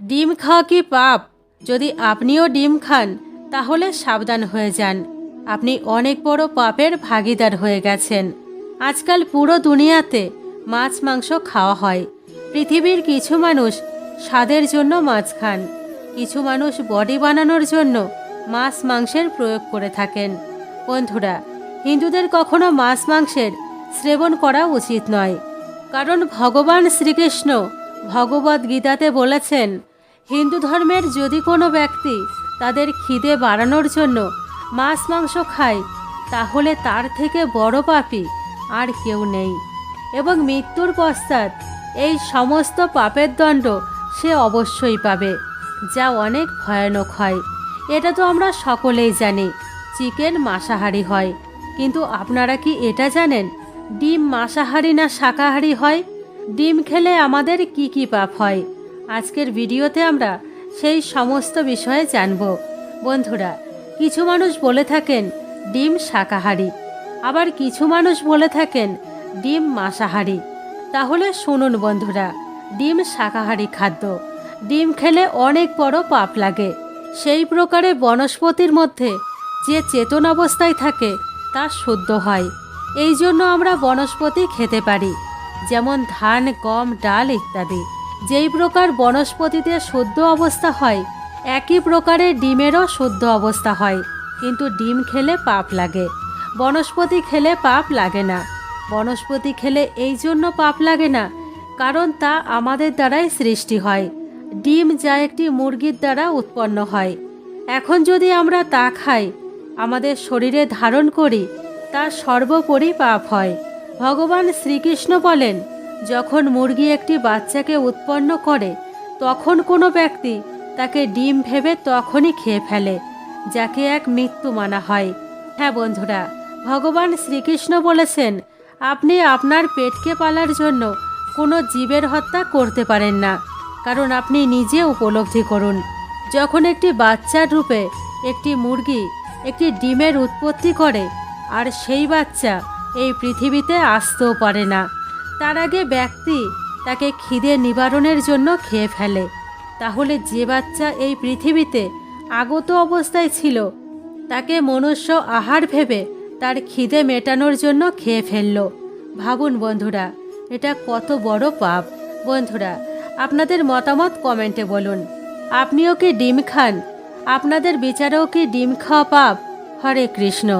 ডিম খাওয়া কি পাপ? যদি আপনিও ডিম খান তাহলে সাবধান হয়ে যান, আপনি অনেক বড় পাপের ভাগীদার হয়ে গেছেন। আজকাল পুরো দুনিয়াতে মাছ মাংস খাওয়া হয়। পৃথিবীর কিছু মানুষ স্বাদের জন্য মাছ খান, কিছু মানুষ বডি বানানোর জন্য মাছ মাংসের প্রয়োগ করে থাকেন। বন্ধুরা, হিন্দুদের কখনো মাছ মাংসের সেবন করা উচিত নয়, কারণ ভগবান শ্রীকৃষ্ণ ভগবদ্ গীতাতে বলেছেন, হিন্দু ধর্মের যদি কোনো ব্যক্তি তাদের খিদে বাড়ানোর জন্য মাছ মাংস খায় তাহলে তার থেকে বড় পাপী আর কেউ নেই, এবং মৃত্যুর পশ্চাৎ এই সমস্ত পাপের দণ্ড সে অবশ্যই পাবে, যা অনেক ভয়ানক হয়। এটা তো আমরা সকলেই জানি, চিকেন মাংসাহারি হয়, কিন্তু আপনারা কি এটা জানেন ডিম মাংসাহারি না শাকাহারি হয়? ডিম খেলে আমাদের কি কি পাপ হয়? আজকের ভিডিওতে আমরা সেই সমস্ত বিষয়ে জানব। বন্ধুরা, কিছু মানুষ বলে থাকেন ডিম শাকাহারি, আবার কিছু মানুষ বলে থাকেন ডিম মাংসাহারি। তাহলে শুনুন বন্ধুরা, ডিম শাকাহারি খাদ্য। ডিম খেলে অনেক বড় পাপ লাগে। সেই প্রকারে বনস্পতির মধ্যে যে চেতন অবস্থায় থাকে তা শুদ্ধ হয়, এই জন্য আমরা বনস্পতি খেতে পারি, যেমন ধান, গম, ডাল ইত্যাদি। যেই প্রকার বনস্পতিতে শুদ্ধ অবস্থা হয়, একই প্রকারে ডিমেরও শুদ্ধ অবস্থা হয়, কিন্তু ডিম খেলে পাপ লাগে, বনস্পতি খেলে পাপ লাগে না। বনস্পতি খেলে এই জন্য পাপ লাগে না কারণ তা আমাদের দ্বারাই সৃষ্টি হয়। ডিম যা একটি মুরগির দ্বারা উৎপন্ন হয়, এখন যদি আমরা তা খাই, আমাদের শরীরে ধারণ করি, তা সর্বোপরি পাপ হয়। ভগবান শ্রীকৃষ্ণ বলেন, যখন মুরগি একটি বাচ্চাকে উৎপন্ন করে তখন কোনো ব্যক্তি তাকে ডিম ভেবে তখনই খেয়ে ফেলে, যাকে এক মৃত্যু মানা হয়। হ্যাঁ বন্ধুরা, ভগবান শ্রীকৃষ্ণ বলেছেন, আপনি আপনার পেটকে পালার জন্য কোনো জীবের হত্যা করতে পারেন না, কারণ আপনি নিজে উপলব্ধি করুন, যখন একটি বাচ্চার রূপে একটি মুরগি একটি ডিমের উৎপত্তি করে, আর সেই বাচ্চা এই পৃথিবীতে আসতেও পারে না, তার আগে ব্যক্তি তাকে খিদে নিবারণের জন্য খেয়ে ফেলে, তাহলে যে বাচ্চা এই পৃথিবীতে আগত অবস্থায় ছিল তাকে মনুষ্য আহার ভেবে তার খিদে মেটানোর জন্য খেয়ে ফেলল। ভাবুন বন্ধুরা, এটা কত বড় পাপ। বন্ধুরা, আপনাদের মতামত কমেন্টে বলুন। আপনিও কি ডিম খান? আপনাদের বিচারেও কি ডিম খাওয়া পাপ? হরে কৃষ্ণ।